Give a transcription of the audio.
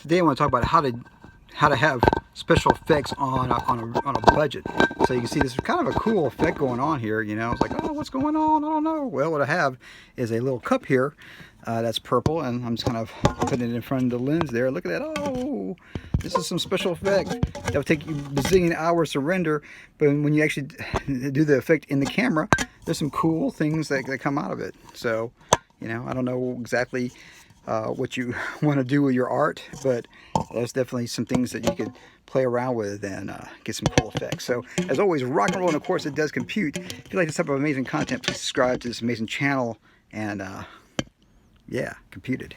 Today I want to talk about how to have special effects on a budget. So you can see this is kind of a cool effect going on here. You know, it's like, oh, what's going on? I don't know. Well, what I have is a little cup here that's purple, and I'm just kind of putting it in front of the lens there. Look at that. Oh, this is some special effect that would take you bazillion hours to render, but when you actually do the effect in the camera, there's some cool things that come out of it. So, you know, I don't know exactly what you want to do with your art, but there's definitely some things that you could play around with and get some cool effects. So as always, rock and roll, and of course it does compute. If you like this type of amazing content, please subscribe to this amazing channel, and yeah, computed.